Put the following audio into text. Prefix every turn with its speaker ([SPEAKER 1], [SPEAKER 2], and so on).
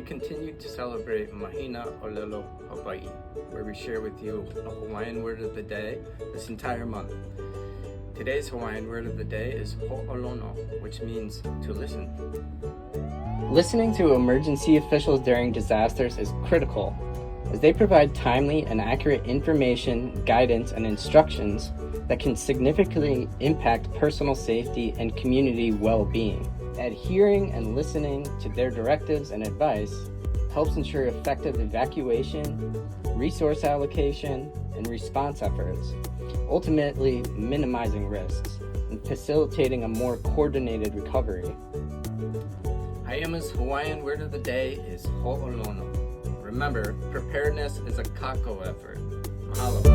[SPEAKER 1] continue to celebrate Mahina, ʻŌlelo, Hawai'i, where we share with you a Hawaiian word of the day this entire month. Today's Hawaiian word of the day is ho'olono, which means to listen. Listening to emergency officials during disasters is critical, as they provide timely and accurate information, guidance, and instructions that can significantly impact personal safety and community well-being. Adhering and listening to their directives and advice helps ensure effective evacuation, resource allocation, and response efforts, ultimately minimizing risks and facilitating a more coordinated recovery. Haiama's Hawaiian word of the day is ho'olono. Remember, preparedness is a kako effort. Mahalo.